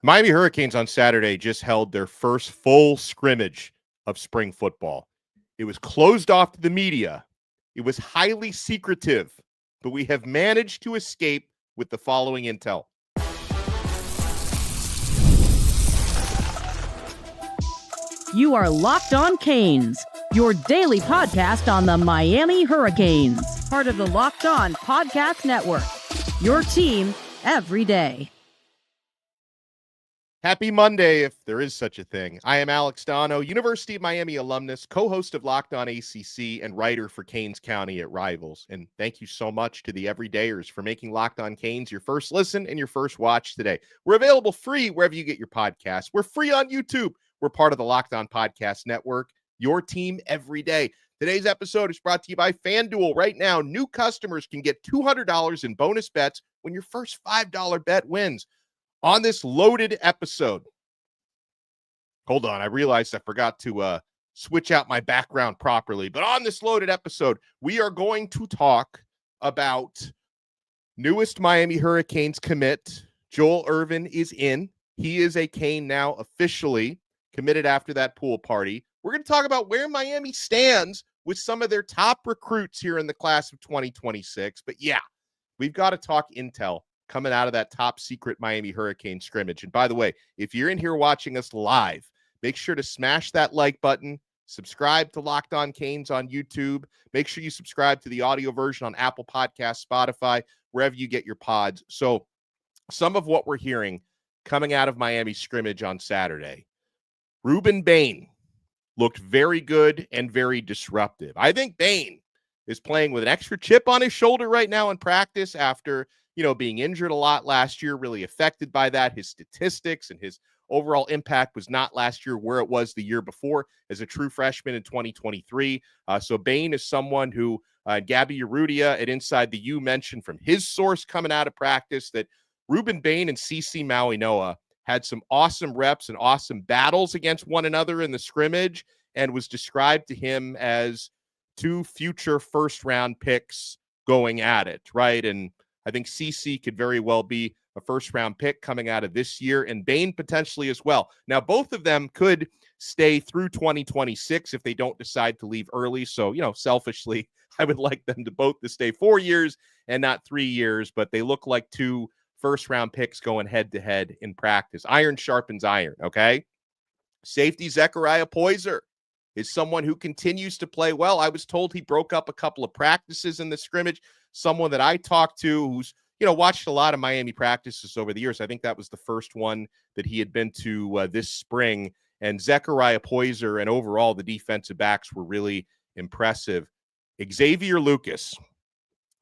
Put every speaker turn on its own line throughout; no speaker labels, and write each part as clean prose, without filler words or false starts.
Miami Hurricanes on Saturday just held their first full scrimmage of spring football. It was closed off to the media. It was highly secretive, but we have managed to escape with the following intel.
You are Locked On Canes, your daily podcast on the Miami Hurricanes, part of the Locked On Podcast Network, your team every day.
Happy Monday, if there is such a thing. I am Alex Dono, University of Miami alumnus, co-host of Locked On ACC, and writer for Canes County at Rivals. And thank you so much to the everydayers for making Locked On Canes your first listen and your first watch today. We're available free wherever you get your podcasts. We're free on YouTube. We're part of the Locked On Podcast Network, your team every day. Today's episode is brought to you by FanDuel. Right now, new customers can get $200 in bonus bets when your first $5 bet wins. On this loaded episode, hold on, I realized I forgot to switch out my background properly, but on this loaded episode, we are going to talk about newest Miami Hurricanes commit. Joel Ervin is in. He is a Cane now, officially committed after that pool party. We're going to talk about where Miami stands with some of their top recruits here in the class of 2026. But yeah, we've got to talk intel coming out of that top secret Miami Hurricane scrimmage. And by the way, if you're in here watching us live, make sure to smash that like button, subscribe to Locked On Canes on YouTube. Make sure you subscribe to the audio version on Apple Podcasts, Spotify, wherever you get your pods. So some of what we're hearing coming out of Miami scrimmage on Saturday, Rueben Bain looked very good and very disruptive. I think Bain is playing with an extra chip on his shoulder right now in practice after being injured a lot last year, really affected by that. His statistics and his overall impact was not last year where it was the year before as a true freshman in 2023. So Bain is someone who Gabby Urrutia at Inside the U mentioned from his source coming out of practice that Rueben Bain and Francis Mauigoa had some awesome reps and awesome battles against one another in the scrimmage and was described to him as two future first-round picks going at it, right? And I think CC could very well be a first-round pick coming out of this year, and Bain potentially as well. Now, both of them could stay through 2026 if they don't decide to leave early. So, selfishly, I would like them to both to stay 4 years and not 3 years, but they look like two first-round picks going head-to-head in practice. Iron sharpens iron, okay? Safety Zechariah Poyser is someone who continues to play well. I was told he broke up a couple of practices in the scrimmage. Someone that I talked to who's, watched a lot of Miami practices over the years. I think that was the first one that he had been to this spring. And Zechariah Poyser and overall the defensive backs were really impressive. Xavier Lucas,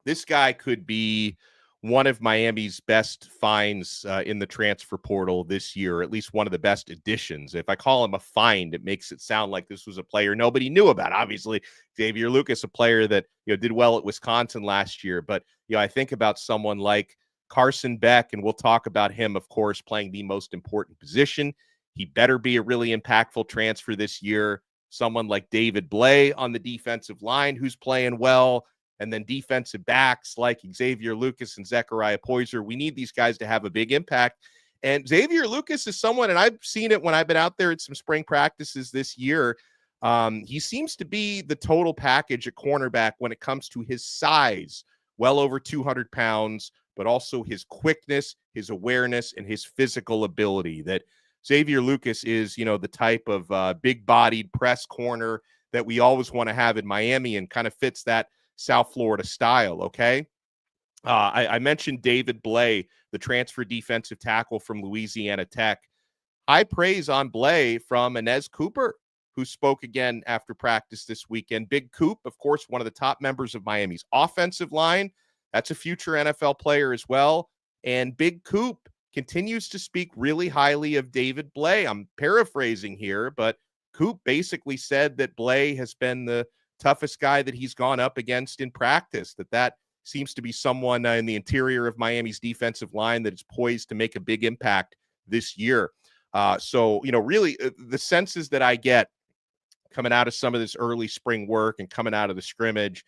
this guy could be one of Miami's best finds in the transfer portal this year, at least one of the best additions. If I call him a find, it makes it sound like this was a player nobody knew about. Obviously, Xavier Lucas, a player that did well at Wisconsin last year. But I think about someone like Carson Beck, and we'll talk about him, of course, playing the most important position. He better be a really impactful transfer this year. Someone like David Blay on the defensive line who's playing well. And then defensive backs like Xavier Lucas and Zechariah Poyser. We need these guys to have a big impact. And Xavier Lucas is someone, and I've seen it when I've been out there at some spring practices this year. He seems to be the total package at cornerback when it comes to his size, well over 200 pounds, but also his quickness, his awareness, and his physical ability. That Xavier Lucas is, the type of big-bodied press corner that we always want to have in Miami and kind of fits that South Florida style, okay? I mentioned David Blay, the transfer defensive tackle from Louisiana Tech. High praise on Blay from Inez Cooper, who spoke again after practice this weekend. Big Coop, of course, one of the top members of Miami's offensive line. That's a future NFL player as well. And Big Coop continues to speak really highly of David Blay. I'm paraphrasing here, but Coop basically said that Blay has been the toughest guy that he's gone up against in practice, that seems to be someone in the interior of Miami's defensive line that is poised to make a big impact this year. So, really the senses that I get coming out of some of this early spring work and coming out of the scrimmage,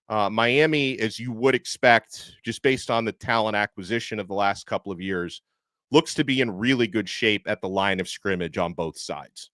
Miami, as you would expect, just based on the talent acquisition of the last couple of years, looks to be in really good shape at the line of scrimmage on both sides.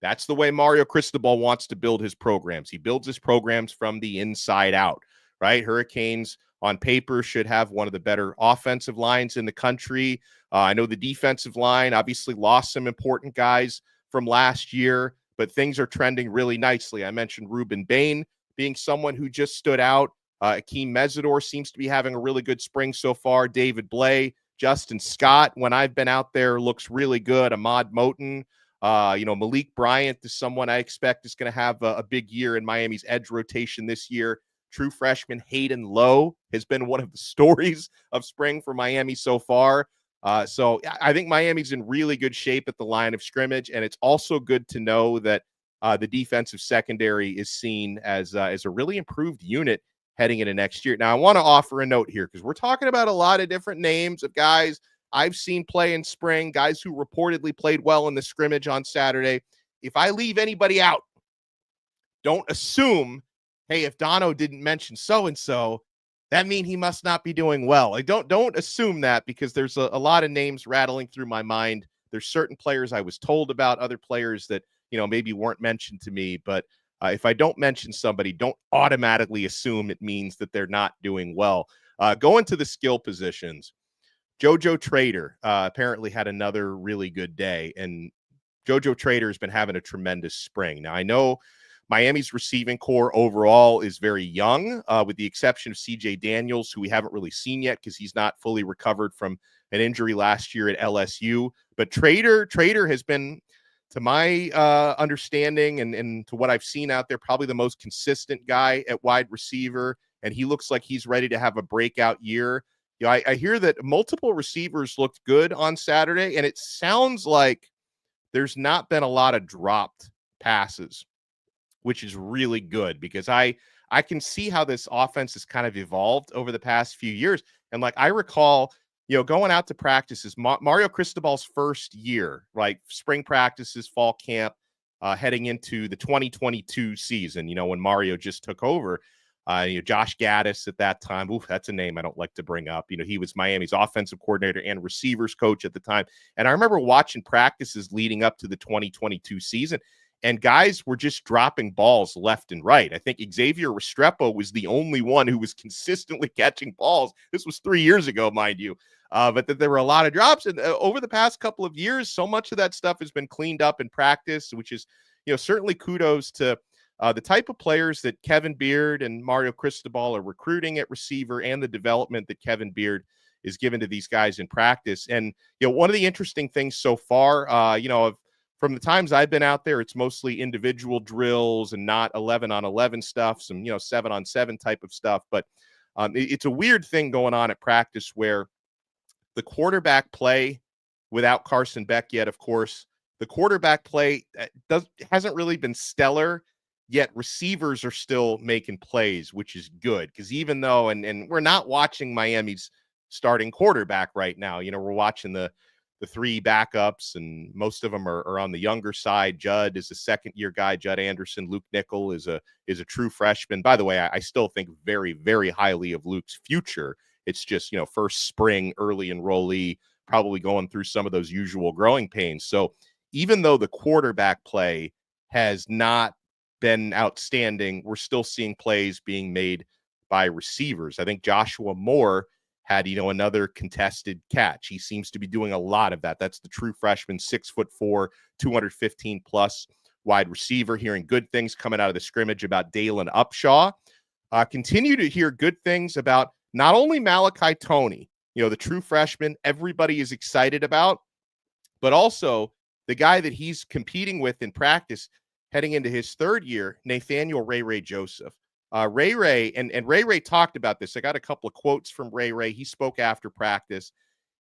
That's the way Mario Cristobal wants to build his programs. He builds his programs from the inside out, right? Hurricanes on paper should have one of the better offensive lines in the country. I know the defensive line obviously lost some important guys from last year, but things are trending really nicely. I mentioned Rueben Bain being someone who just stood out. Akeem Mesidor seems to be having a really good spring so far. David Blay, Justin Scott, when I've been out there, looks really good. Ahmad Moten. Malik Bryant is someone I expect is going to have a big year in Miami's edge rotation this year. True freshman Hayden Lowe has been one of the stories of spring for Miami so far. So I think Miami's in really good shape at the line of scrimmage, and it's also good to know that the defensive secondary is seen as a really improved unit heading into next year. Now, I want to offer a note here because we're talking about a lot of different names of guys I've seen play in spring, guys who reportedly played well in the scrimmage on Saturday. If I leave anybody out, don't assume, hey, if Dono didn't mention so-and-so, that means he must not be doing well. Like, don't assume that, because there's a lot of names rattling through my mind. There's certain players I was told about, other players that, maybe weren't mentioned to me. But if I don't mention somebody, don't automatically assume it means that they're not doing well. Going to the skill positions. JoJo Trader apparently had another really good day, and JoJo Trader has been having a tremendous spring. Now, I know Miami's receiving core overall is very young, with the exception of CJ Daniels, who we haven't really seen yet because he's not fully recovered from an injury last year at LSU. But Trader has been, to my understanding and to what I've seen out there, probably the most consistent guy at wide receiver, and he looks like he's ready to have a breakout year. I hear that multiple receivers looked good on Saturday, and it sounds like there's not been a lot of dropped passes, which is really good, because I can see how this offense has kind of evolved over the past few years. And like, I recall, going out to practices, Mario Cristobal's first year, like spring practices, fall camp, heading into the 2022 season, when Mario just took over. Josh Gaddis at that time. Oof, that's a name I don't like to bring up. He was Miami's offensive coordinator and receivers coach at the time. And I remember watching practices leading up to the 2022 season, and guys were just dropping balls left and right. I think Xavier Restrepo was the only one who was consistently catching balls. This was 3 years ago, mind you. But that there were a lot of drops. And over the past couple of years, so much of that stuff has been cleaned up in practice, which is, certainly kudos to the type of players that Kevin Beard and Mario Cristobal are recruiting at receiver, and the development that Kevin Beard is given to these guys in practice. And, one of the interesting things so far, from the times I've been out there, it's mostly individual drills and not 11-on-11 stuff, some, 7-on-7 type of stuff. But it's a weird thing going on at practice where the quarterback play, without Carson Beck yet, of course, the quarterback play hasn't really been stellar. Yet receivers are still making plays, which is good, because even though, and we're not watching Miami's starting quarterback right now, we're watching the three backups, and most of them are on the younger side. Judd is a second-year guy. Judd Anderson. Luke Nickel is a true freshman. By the way, I still think very, very highly of Luke's future. It's just, first spring, early enrollee, probably going through some of those usual growing pains. So even though the quarterback play has not been outstanding, we're still seeing plays being made by receivers. I think Joshua Moore had, another contested catch. He seems to be doing a lot of that. That's the true freshman, 6'4", 215 plus wide receiver. Hearing good things coming out of the scrimmage about Daylyn Upshaw. Continue to hear good things about not only Malachi Toney, the true freshman everybody is excited about, but also the guy that he's competing with in practice heading into his third year, Nathaniel Ray Joseph. Ray talked about this. I got a couple of quotes from Ray. He spoke after practice.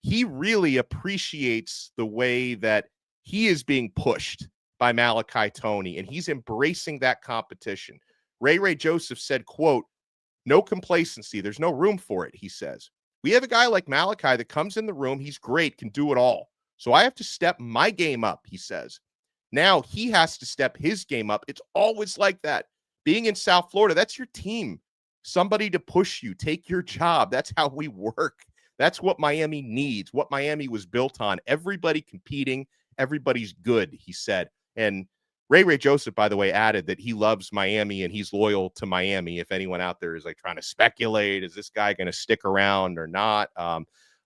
He really appreciates the way that he is being pushed by Malachi Toney, and he's embracing that competition. Ray Joseph said, quote, "No complacency. There's no room for it," he says. "We have a guy like Malachi that comes in the room. He's great, can do it all. So I have to step my game up," he says. Now he has to step his game up. It's always like that. Being in South Florida, that's your team. Somebody to push you, take your job. That's how we work. That's what Miami needs, what Miami was built on. Everybody competing, everybody's good, he said. And Ray Joseph, by the way, added that he loves Miami and he's loyal to Miami. If anyone out there is like trying to speculate, is this guy going to stick around or not?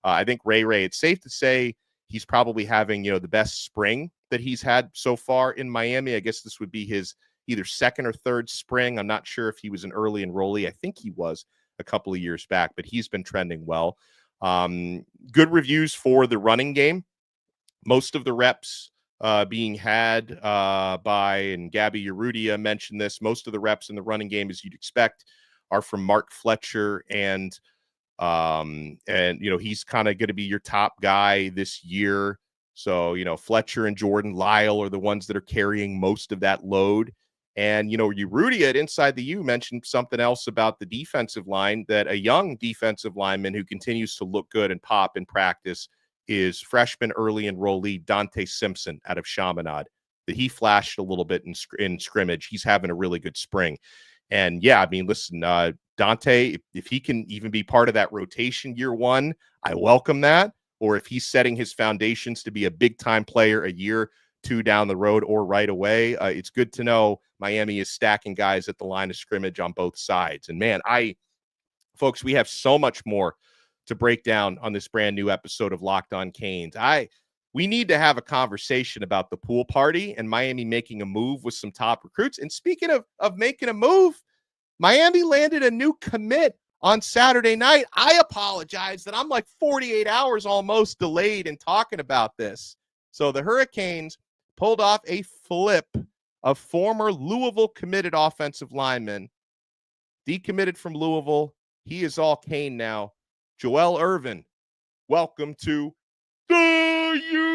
I think Ray, it's safe to say he's probably having, the best spring that he's had so far in Miami. I guess this would be his either second or third spring. I'm not sure if he was an early enrollee. I think he was a couple of years back, but he's been trending well. Good reviews for the running game. Most of the reps being had by, and Gabby Urrutia mentioned this, most of the reps in the running game, as you'd expect, are from Mark Fletcher. And he's kind of going to be your top guy this year. So, Fletcher and Jordan Lyle are the ones that are carrying most of that load. And, Urrutia at Inside the U mentioned something else about the defensive line, that a young defensive lineman who continues to look good and pop in practice is freshman early enrollee Dante Simpson out of Chaminade, that he flashed a little bit in scrimmage. He's having a really good spring. And yeah, I mean, listen, Dante, if he can even be part of that rotation year one, I welcome that. Or if he's setting his foundations to be a big time player a year, two down the road or right away, it's good to know Miami is stacking guys at the line of scrimmage on both sides. And man, folks, we have so much more to break down on this brand new episode of Locked On Canes. We need to have a conversation about the pool party and Miami making a move with some top recruits. And speaking of making a move, Miami landed a new commit on Saturday night. I apologize that I'm like 48 hours almost delayed in talking about this. So the Hurricanes pulled off a flip of former Louisville committed offensive lineman, decommitted from Louisville. He is all Cane now. Joel Ervin, welcome to the U.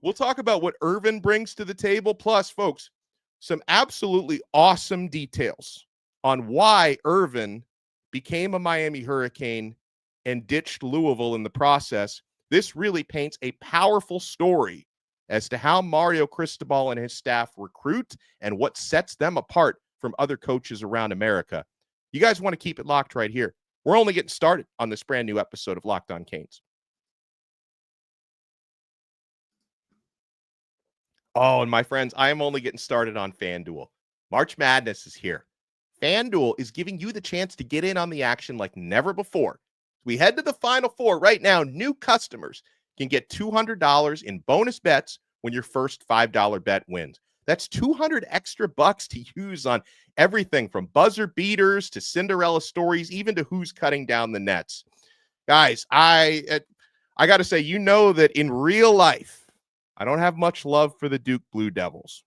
We'll talk about what Ervin brings to the table. Plus, folks, some absolutely awesome details on why Ervin became a Miami Hurricane and ditched Louisville in the process. This really paints a powerful story as to how Mario Cristobal and his staff recruit and what sets them apart from other coaches around America. You guys want to keep it locked right here. We're only getting started on this brand new episode of Locked On Canes. Oh, and my friends, I am only getting started on FanDuel. March Madness is here. FanDuel is giving you the chance to get in on the action like never before. We head to the Final Four right now. New customers can get $200 in bonus bets when your first $5 bet wins. That's $200 extra bucks to use on everything from buzzer beaters to Cinderella stories, even to who's cutting down the nets. Guys, I got to say, that in real life, I don't have much love for the Duke Blue Devils.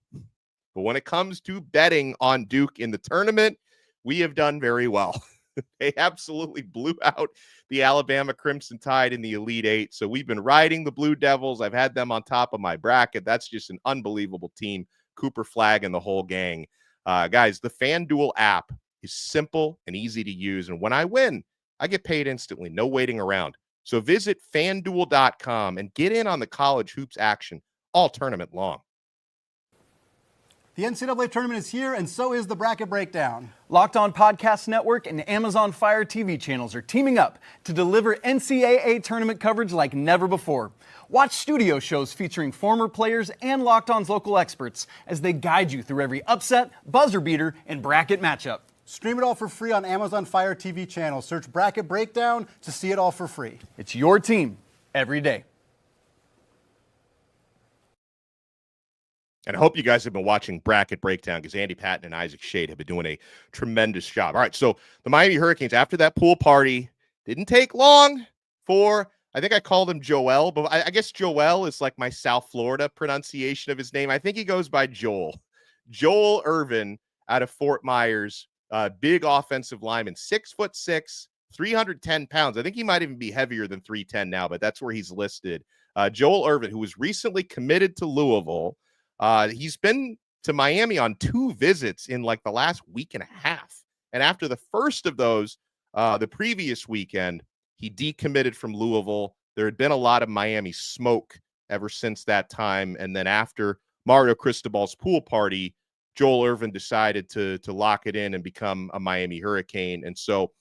But when it comes to betting on Duke in the tournament, we have done very well. They absolutely blew out the Alabama Crimson Tide in the Elite Eight. So we've been riding the Blue Devils. I've had them on top of my bracket. That's just an unbelievable team. Cooper Flag and the whole gang. Guys, the FanDuel app is simple and easy to use. And when I win, I get paid instantly. No waiting around. So visit FanDuel.com and get in on the college hoops action all tournament long.
The NCAA tournament is here, and so is the Bracket Breakdown.
Locked On Podcast Network and Amazon Fire TV channels are teaming up to deliver NCAA tournament coverage like never before. Watch studio shows featuring former players and Locked On's local experts as they guide you through every upset, buzzer beater, and bracket matchup.
Stream it all for free on Amazon Fire TV channel. Search Bracket Breakdown to see it all for free.
It's your team every day.
And I hope you guys have been watching Bracket Breakdown because Andy Patton and Isaac Shade have been doing a tremendous job. All right, so the Miami Hurricanes, after that pool party, didn't take long for, I think I called him Joel, but I guess Joel is like my South Florida pronunciation of his name. I think he goes by Joel. Joel Ervin out of Fort Myers, big offensive lineman, 6'6", 310 pounds. I think he might even be heavier than 310 now, but that's where he's listed. Joel Ervin, who was recently committed to Louisville. He's been to Miami on 2 visits in like the last week and a half. And after the first of those, the previous weekend, he decommitted from Louisville. There had been a lot of Miami smoke ever since that time. And then after Mario Cristobal's pool party, Joel Ervin decided to lock it in and become a Miami Hurricane. And so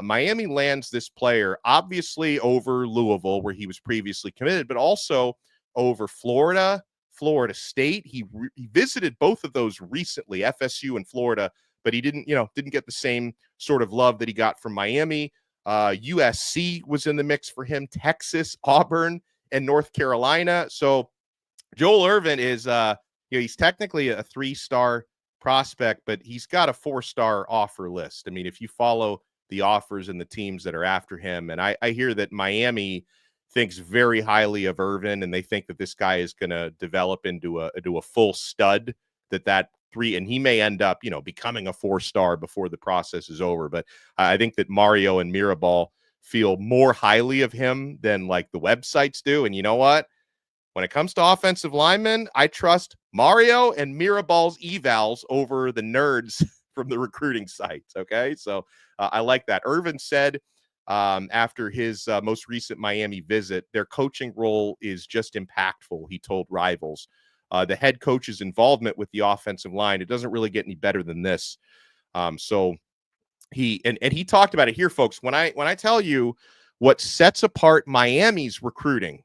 Miami lands this player, obviously over Louisville, where he was previously committed, but also over Florida, Florida State. He visited both of those recently, FSU and Florida, but he didn't get the same sort of love that he got from Miami. USC was in the mix for him, Texas, Auburn, and North Carolina. So Joel Ervin is, he's technically a 3-star prospect, but he's got a 4-star offer list. I mean, if you follow the offers and the teams that are after him, and I hear that Miami thinks very highly of Ervin, and they think that this guy is going to develop into a full stud. That 3, and he may end up, becoming a 4-star before the process is over. But I think that Mario and Mirabal feel more highly of him than like the websites do. And you know what? When it comes to offensive linemen, I trust Mario and Mirabal's evals over the nerds from the recruiting sites. Okay, so I like that. Ervin said after his most recent Miami visit, their coaching role is just impactful. He told Rivals. The head coach's involvement with the offensive line, it doesn't really get any better than this. So he talked about it here, folks. When I tell you what sets apart Miami's recruiting,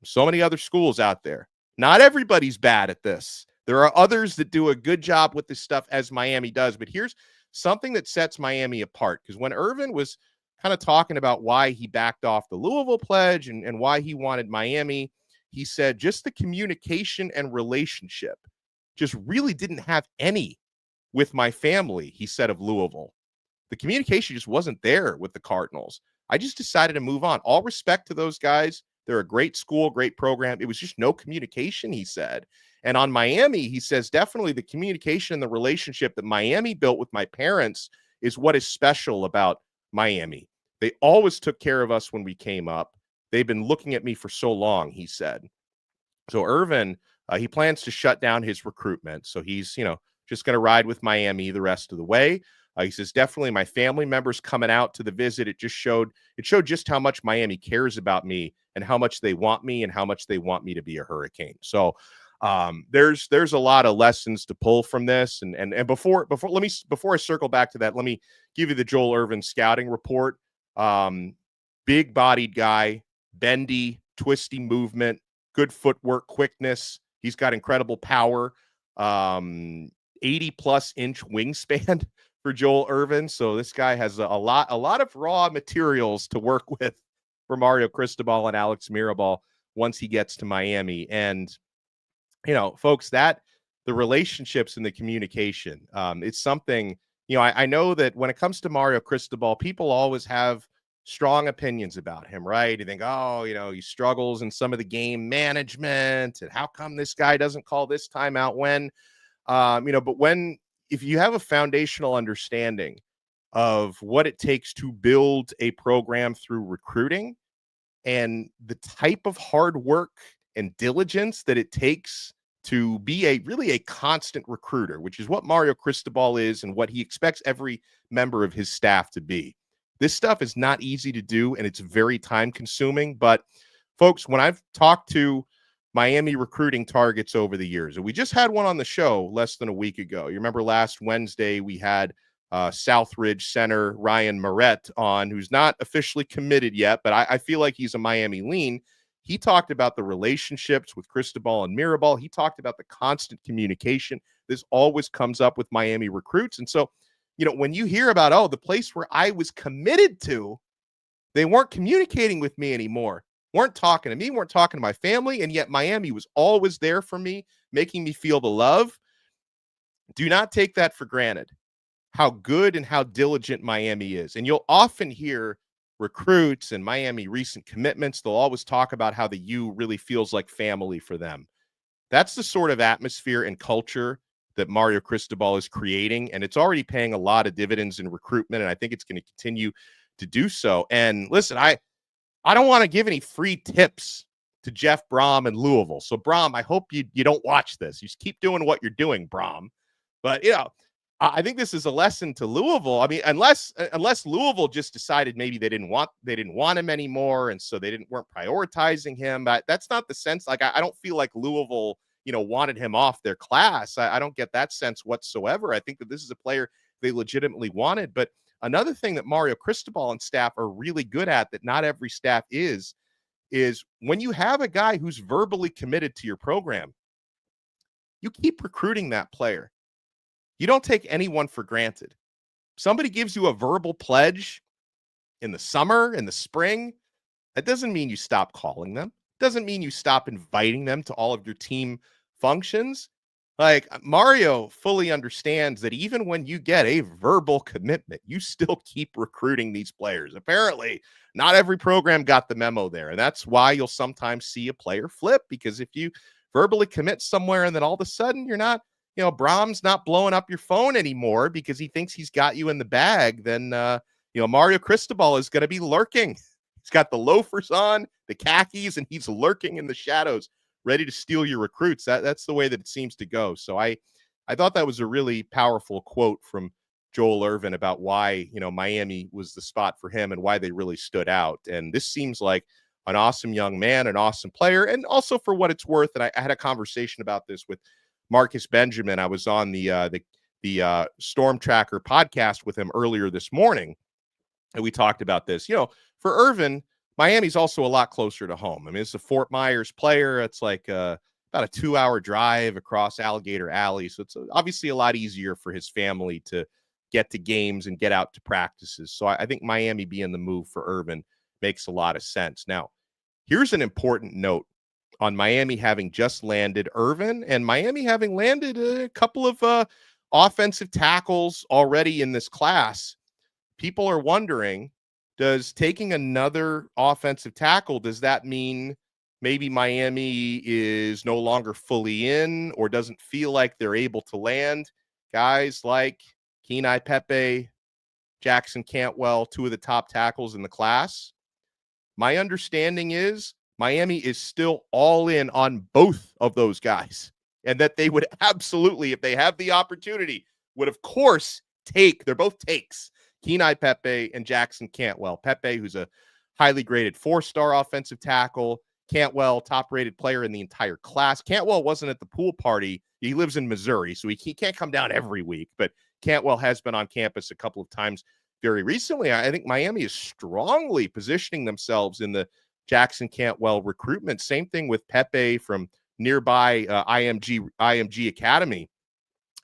so many other schools out there, not everybody's bad at this. There are others that do a good job with this stuff, as Miami does. But here's something that sets Miami apart, because when Ervin was kind of talking about why he backed off the Louisville pledge and why he wanted Miami, he said just the communication and relationship just really didn't have any with my family, he said of Louisville. The communication just wasn't there with the Cardinals. I just decided to move on. All respect to those guys. They're a great school, great program. It was just no communication, he said. And on Miami, he says, definitely the communication and the relationship that Miami built with my parents is what is special about Miami. They always took care of us when we came up. They've been looking at me for so long, he said. So Ervin, he plans to shut down his recruitment. So he's, just going to ride with Miami the rest of the way. He says, definitely my family members coming out to the visit. It showed just how much Miami cares about me and how much they want me and how much they want me to be a Hurricane. So there's a lot of lessons to pull from this. And before I circle back to that, let me give you the Joel Ervin scouting report. Big bodied guy, bendy, twisty movement, good footwork, quickness. He's got incredible power, 80+ inch wingspan for Joel Ervin. So this guy has a lot of raw materials to work with for Mario Cristobal and Alex Mirabal once he gets to Miami. And, folks, that the relationships and the communication, it's something, I know that when it comes to Mario Cristobal, people always have strong opinions about him, right? You think, he struggles in some of the game management, and how come this guy doesn't call this timeout when, but if you have a foundational understanding of what it takes to build a program through recruiting and the type of hard work and diligence that it takes to be really a constant recruiter, which is what Mario Cristobal is and what he expects every member of his staff to be. This stuff is not easy to do, and it's very time consuming. But folks, when I've talked to Miami recruiting targets over the years, and we just had one on the show less than a week ago. You remember last Wednesday we had Southridge center Ryan Moret on, who's not officially committed yet, but I feel like he's a Miami lean. He talked about the relationships with Cristobal and Mirabal. He talked about the constant communication. This always comes up with Miami recruits. And so, when you hear about, the place where I was committed to, they weren't communicating with me anymore, weren't talking to me, weren't talking to my family, and yet Miami was always there for me, making me feel the love. Do not take that for granted, how good and how diligent Miami is. And you'll often hear recruits and Miami recent commitments, they'll always talk about how the U really feels like family for them. That's the sort of atmosphere and culture that Mario Cristobal is creating, and it's already paying a lot of dividends in recruitment, and I think it's going to continue to do so. And listen, I don't want to give any free tips to Jeff Brom in Louisville. So Brom, I hope you don't watch this. You just keep doing what you're doing, Brom. But I think this is a lesson to Louisville. I mean, unless Louisville just decided maybe they didn't want him anymore, and so they weren't prioritizing him. But that's not the sense. Like I don't feel like Louisville, wanted him off their class. I don't get that sense whatsoever. I think that this is a player they legitimately wanted. But another thing that Mario Cristobal and staff are really good at that not every staff is when you have a guy who's verbally committed to your program, you keep recruiting that player. You don't take anyone for granted. Somebody gives you a verbal pledge in the summer, in the spring, that doesn't mean you stop calling them. Doesn't mean you stop inviting them to all of your team functions. Like, Mario fully understands that even when you get a verbal commitment, you still keep recruiting these players. Apparently, not every program got the memo there. And that's why you'll sometimes see a player flip, because if you verbally commit somewhere and then all of a sudden you're not, Brahm's not blowing up your phone anymore because he thinks he's got you in the bag, then, Mario Cristobal is going to be lurking. He's got the loafers on, the khakis, and he's lurking in the shadows, ready to steal your recruits. That's the way that it seems to go. So I thought that was a really powerful quote from Joel Ervin about why, Miami was the spot for him and why they really stood out. And this seems like an awesome young man, an awesome player. And also, for what it's worth, and I had a conversation about this with Marcus Benjamin. I was on the Storm Tracker podcast with him earlier this morning, and we talked about this. For Ervin, Miami's also a lot closer to home. I mean, it's a Fort Myers player. It's like about a 2-hour drive across Alligator Alley. So it's obviously a lot easier for his family to get to games and get out to practices. So I think Miami being the move for Ervin makes a lot of sense. Now, here's an important note on Miami having just landed Ervin and Miami having landed a couple of offensive tackles already in this class. People are wondering, does taking another offensive tackle, does that mean maybe Miami is no longer fully in or doesn't feel like they're able to land guys like Keenyi Pepe, Jackson Cantwell, two of the top tackles in the class? My understanding is Miami is still all in on both of those guys, and that they would absolutely, if they have the opportunity, would of course they're both takes, Keenyi Pepe and Jackson Cantwell. Pepe, who's a highly graded 4-star offensive tackle. Cantwell, top-rated player in the entire class. Cantwell wasn't at the pool party. He lives in Missouri, so he can't come down every week, but Cantwell has been on campus a couple of times very recently. I think Miami is strongly positioning themselves in the Jackson Cantwell recruitment. Same thing with Pepe from nearby IMG Academy.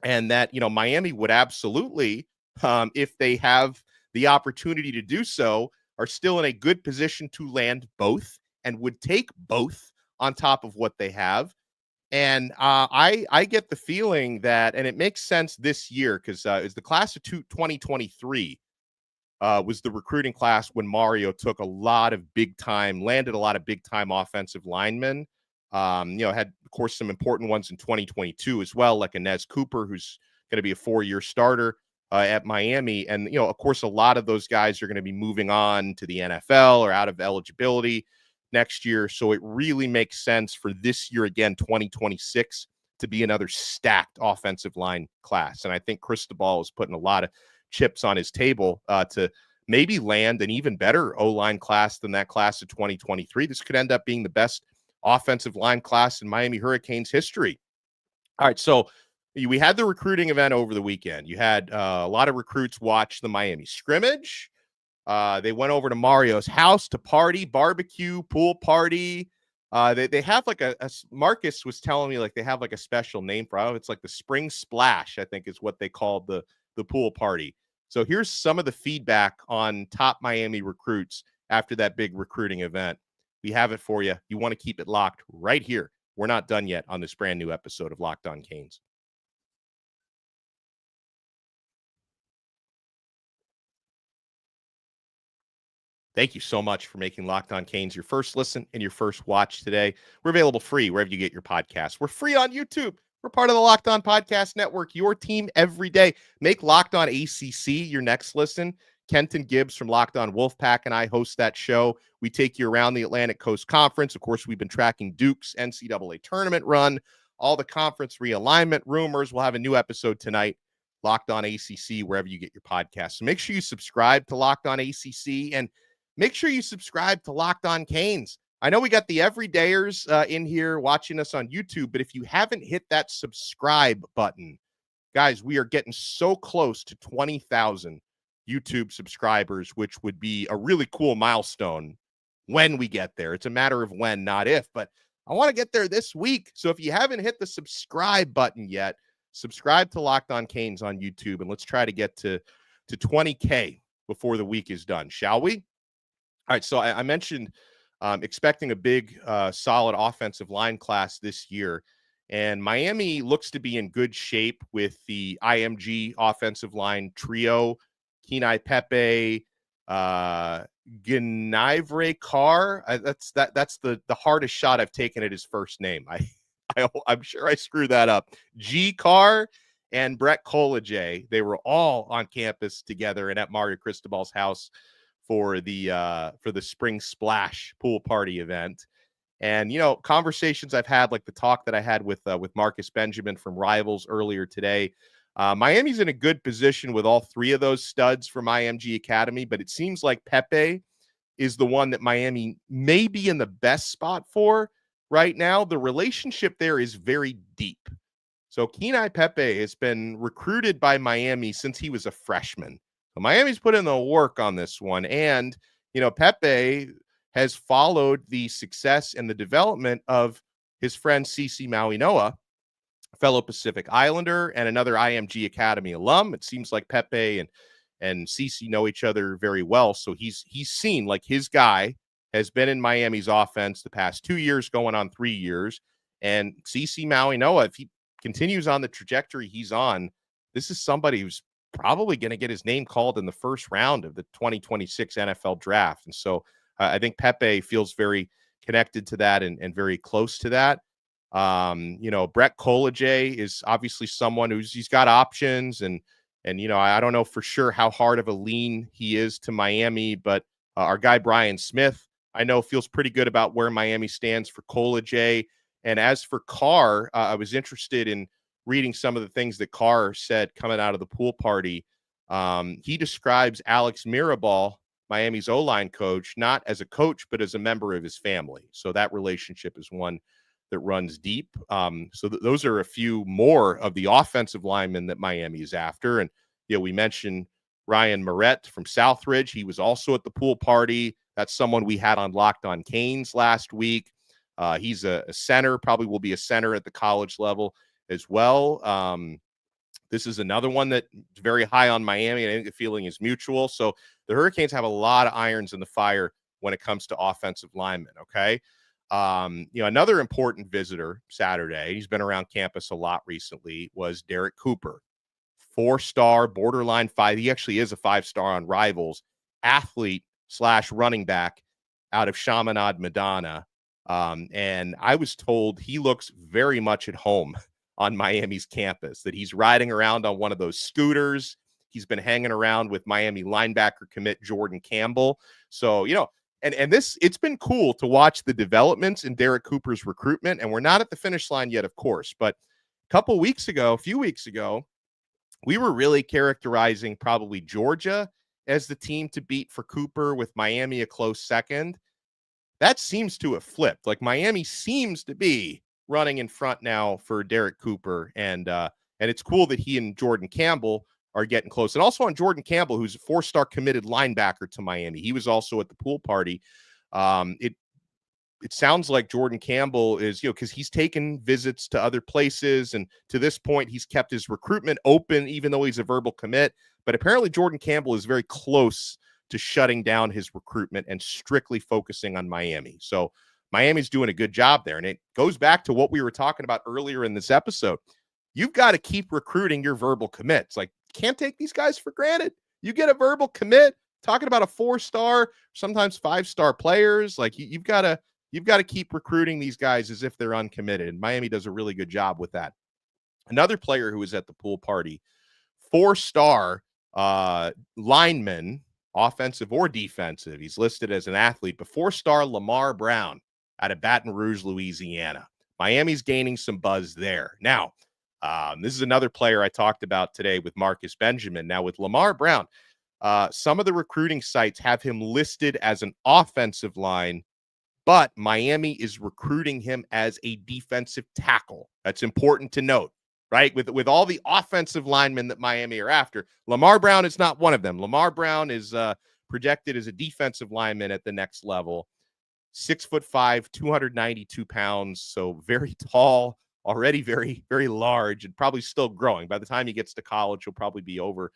And that, Miami would absolutely, if they have the opportunity to do so, are still in a good position to land both and would take both on top of what they have. And I get the feeling that, and it makes sense this year, because it's the class of 2023 was the recruiting class when Mario took a lot of landed a lot of big time offensive linemen. Had, of course, some important ones in 2022 as well, like Derrek Cooper, who's going to be a 4-year starter at Miami. And, of course, a lot of those guys are going to be moving on to the NFL or out of eligibility next year. So it really makes sense for this year, again, 2026, to be another stacked offensive line class. And I think Cristobal is putting a lot of chips on his table to maybe land an even better O-line class than that class of 2023. This could end up being the best offensive line class in Miami Hurricanes history. All right, so we had the recruiting event over the weekend. You had a lot of recruits watch the Miami scrimmage. They went over to Mario's house to party, barbecue, pool party. They have like a Marcus was telling me, like, they have like a special name for it. It's like the Spring Splash, I think is what they called the pool party. So here's some of the feedback on top Miami recruits after that big recruiting event. We have it for you. You want to keep it locked right here. We're not done yet on this brand new episode of Locked On Canes. Thank you so much for making Locked On Canes your first listen and your first watch today. We're available free wherever you get your podcasts. We're free on YouTube. We're part of the Locked On Podcast Network, your team every day. Make Locked On ACC your next listen. Kenton Gibbs from Locked On Wolfpack and I host that show. We take you around the Atlantic Coast Conference. Of course, we've been tracking Duke's NCAA tournament run, all the conference realignment rumors. We'll have a new episode tonight, Locked On ACC, wherever you get your podcasts. So make sure you subscribe to Locked On ACC and make sure you subscribe to Locked On Canes. I know we got the everydayers in here watching us on YouTube, but if you haven't hit that subscribe button, guys, we are getting so close to 20,000 YouTube subscribers, which would be a really cool milestone when we get there. It's a matter of when, not if, but I want to get there this week. So if you haven't hit the subscribe button yet, subscribe to Locked On Canes on YouTube, and let's try to get to 20K before the week is done, shall we? All right, so I mentioned expecting a big, solid offensive line class this year, and Miami looks to be in good shape with the IMG offensive line trio, Keenyi Pepe, Xavier Carr. That's the hardest shot I've taken at his first name. I'm sure I screwed that up. G Carr and Breck Kolojay. They were all on campus together and at Mario Cristobal's house for the spring splash pool party event. And, you know, conversations I've had, like the talk that I had with Marcus Benjamin from Rivals earlier today, Miami's in a good position with all three of those studs from IMG Academy, but it seems like Pepe is the one that Miami may be in the best spot for right now. The relationship there is very deep. So Keenyi Pepe has been recruited by Miami since he was a freshman. So Miami's put in the work on this one. And, you know, Pepe has followed the success and the development of his friend Francis Mauigoa, fellow Pacific Islander and another IMG Academy alum. It seems like Pepe and Cece know each other very well. So he's seen, like, his guy has been in Miami's offense the past 2 years, going on 3 years. And Cece Mauigoa, if he continues on the trajectory he's on, this is somebody who's probably going to get his name called in the first round of the 2026 NFL draft. And so I think Pepe feels very connected to that and very close to that. You know, Breck Kolojay is obviously someone he's got options and, you know, I don't know for sure how hard of a lean he is to Miami, but our guy, Brian Smith, I know feels pretty good about where Miami stands for Kolojay. And as for Carr, I was interested in reading some of the things that Carr said coming out of the pool party. He describes Alex Mirabal, Miami's O-line coach, not as a coach, but as a member of his family. So that relationship is one that runs deep. So those are a few more of the offensive linemen that Miami is after. And, you know, we mentioned Ryan Moret from Southridge. He was also at the pool party. That's someone we had on Locked On Canes last week. He's a center, probably will be a center at the college level as well. This is another one that's very high on Miami, and I think the feeling is mutual. So the Hurricanes have a lot of irons in the fire when it comes to offensive linemen, okay? You know, another important visitor Saturday, he's been around campus a lot recently, was Derrek Cooper. 4-star, borderline 5. He actually is a 5-star on Rivals, athlete / running back out of Chaminade, Madonna. And I was told he looks very much at home on Miami's campus, that he's riding around on one of those scooters. He's been hanging around with Miami linebacker commit Jordan Campbell. So, you know, and this, it's been cool to watch the developments in Derrek Cooper's recruitment. And we're not at the finish line yet, of course, but a few weeks ago, we were really characterizing probably Georgia as the team to beat for Cooper, with Miami a close second. That seems to have flipped. Like, Miami seems to be running in front now for Derrek Cooper. And it's cool that he and Jordan Campbell are getting close. And also on Jordan Campbell, who's a 4-star committed linebacker to Miami. He was also at the pool party. It sounds like Jordan Campbell is, you know, because he's taken visits to other places. And to this point, he's kept his recruitment open, even though he's a verbal commit. But apparently Jordan Campbell is very close to shutting down his recruitment and strictly focusing on Miami. So Miami's doing a good job there. And it goes back to what we were talking about earlier in this episode. You've got to keep recruiting your verbal commits. Like, can't take these guys for granted. You get a verbal commit, talking about a 4-star, sometimes 5-star players. Like, you've got to keep recruiting these guys as if they're uncommitted. And Miami does a really good job with that. Another player who was at the pool party, 4-star lineman, offensive or defensive. He's listed as an athlete, but 4-star Lamar Brown out of Baton Rouge, Louisiana. Miami's gaining some buzz there. Now, this is another player I talked about today with Marcus Benjamin. Now, with Lamar Brown, some of the recruiting sites have him listed as an offensive line, but Miami is recruiting him as a defensive tackle. That's important to note. right? With all the offensive linemen that Miami are after. Lamar Brown is not one of them. Lamar Brown is projected as a defensive lineman at the next level. 6'5", 292 pounds. So very tall, already very, very large, and probably still growing. By the time he gets to college, he'll probably be over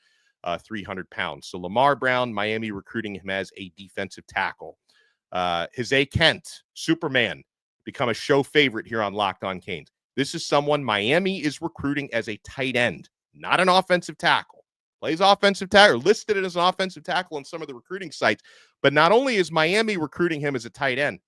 300 pounds. So Lamar Brown, Miami recruiting him as a defensive tackle. Jose Kent, Superman, become a show favorite here on Locked On Canes. This is someone Miami is recruiting as a tight end, not an offensive tackle. Plays offensive tackle, listed as an offensive tackle on some of the recruiting sites. But not only is Miami recruiting him as a tight end,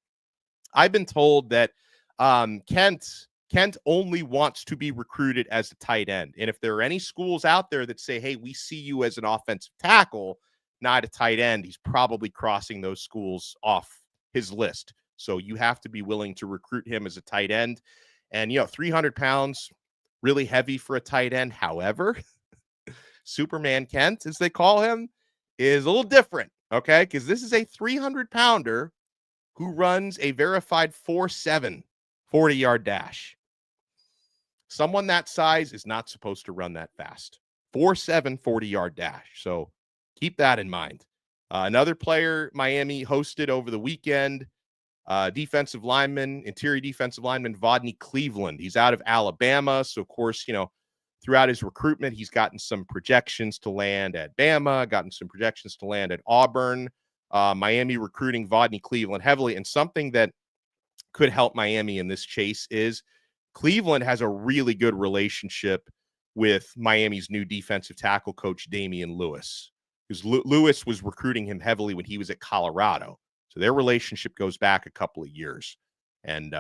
I've been told that Kent only wants to be recruited as a tight end. And if there are any schools out there that say, hey, we see you as an offensive tackle, not a tight end, he's probably crossing those schools off his list. So you have to be willing to recruit him as a tight end. And, 300 pounds, really heavy for a tight end. However, Superman Kent, as they call him, is a little different, okay? Because this is a 300-pounder who runs a verified 4.7 40-yard dash. Someone that size is not supposed to run that fast. 4.7 40-yard dash. So keep that in mind. Another player Miami hosted over the weekend, defensive lineman, interior defensive lineman, Vodney Cleveland. He's out of Alabama. So, of course, throughout his recruitment, he's gotten some projections to land at Bama, gotten some projections to land at Auburn. Miami recruiting Vodney Cleveland heavily. And something that could help Miami in this chase is Cleveland has a really good relationship with Miami's new defensive tackle coach, Damian Lewis, because Lewis was recruiting him heavily when he was at Colorado. So their relationship goes back a couple of years. And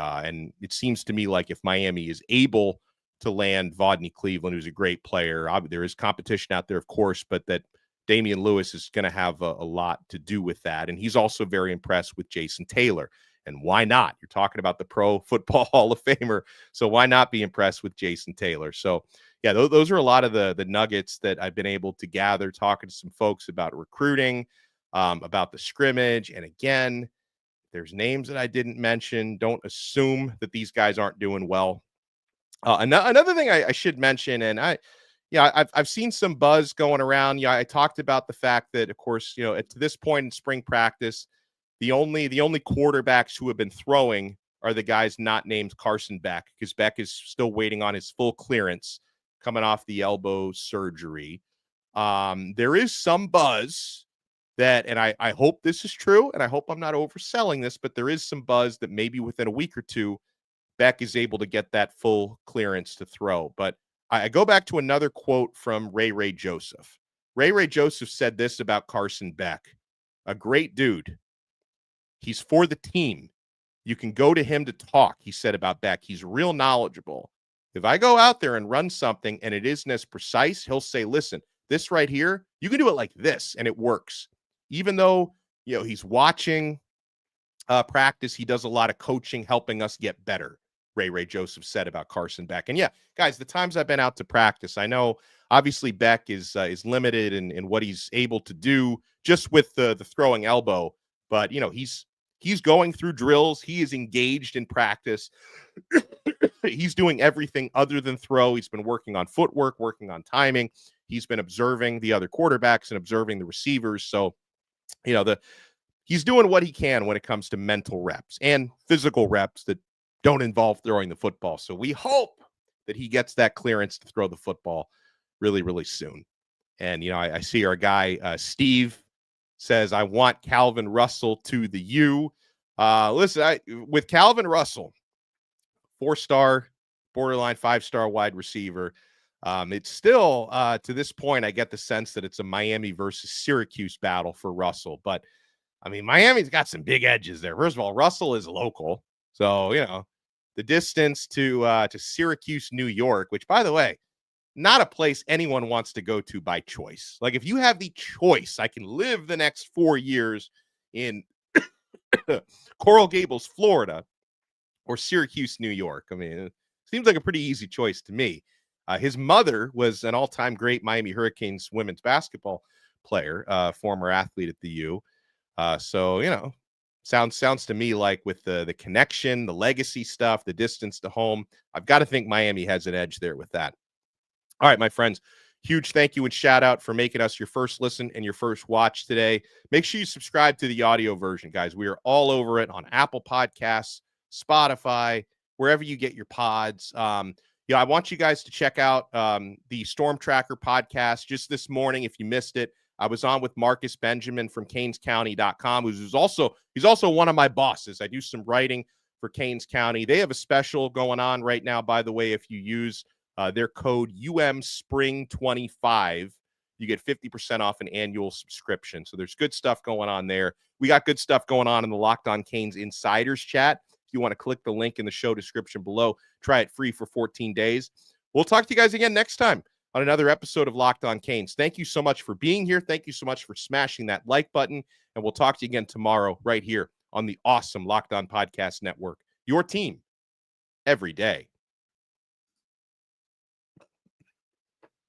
it seems to me like if Miami is able to land Vodney Cleveland, who's a great player, there is competition out there, of course, but that Damian Lewis is going to have a lot to do with that. And he's also very impressed with Jason Taylor. And why not? You're talking about the Pro Football Hall of Famer. So why not be impressed with Jason Taylor? So, yeah, those are a lot of the nuggets that I've been able to gather, talking to some folks about recruiting, about the scrimmage. And again, there's names that I didn't mention. Don't assume that these guys aren't doing well. Another thing I should mention, and I've seen some buzz going around. Yeah, I talked about the fact that, of course, to this point in spring practice, the only quarterbacks who have been throwing are the guys not named Carson Beck, because Beck is still waiting on his full clearance coming off the elbow surgery. There is some buzz that, and I hope this is true, and I hope I'm not overselling this, but there is some buzz that maybe within a week or two, Beck is able to get that full clearance to throw. But I go back to another quote from Ray Joseph. Ray Joseph said this about Carson Beck: a great dude. He's for the team. You can go to him to talk, he said about Beck. He's real knowledgeable. If I go out there and run something and it isn't as precise, he'll say, listen, this right here, you can do it like this, and it works. Even though, he's watching practice, he does a lot of coaching, helping us get better, Ray Joseph said about Carson Beck. And yeah, guys, the times I've been out to practice, I know obviously Beck is limited in what he's able to do just with the throwing elbow, but he's going through drills. He is engaged in practice. He's doing everything other than throw. He's been working on footwork, working on timing. He's been observing the other quarterbacks and observing the receivers. So, he's doing what he can when it comes to mental reps and physical reps that don't involve throwing the football. So we hope that he gets that clearance to throw the football really, really soon. And, I see our guy, Steve, says, I want Calvin Russell to the U. Listen, with Calvin Russell, 4-star, borderline 5-star wide receiver, it's still, to this point, I get the sense that it's a Miami versus Syracuse battle for Russell. But, Miami's got some big edges there. First of all, Russell is local. So, the distance to Syracuse, New York, which, by the way, not a place anyone wants to go to by choice. Like, if you have the choice, I can live the next 4 years in Coral Gables, Florida, or Syracuse, New York. It seems like a pretty easy choice to me. His mother was an all-time great Miami Hurricanes women's basketball player, former athlete at the U. So, sounds to me like with the connection, the legacy stuff, the distance to home, I've got to think Miami has an edge there with that. All right, my friends, huge thank you and shout out for making us your first listen and your first watch today. Make sure you subscribe to the audio version, guys. We are all over it on Apple Podcasts, Spotify, wherever you get your pods. I want you guys to check out the Storm Tracker podcast just this morning. If you missed it, I was on with Marcus Benjamin from CanesCounty.com, he's also one of my bosses. I do some writing for Canes County. They have a special going on right now, by the way. If you use their code UMSPRING25, you get 50% off an annual subscription. So there's good stuff going on there. We got good stuff going on in the Locked On Canes Insiders chat. If you want to click the link in the show description below, try it free for 14 days. We'll talk to you guys again next time on another episode of Locked On Canes. Thank you so much for being here. Thank you so much for smashing that like button. And we'll talk to you again tomorrow right here on the awesome Locked On Podcast Network. Your team every day.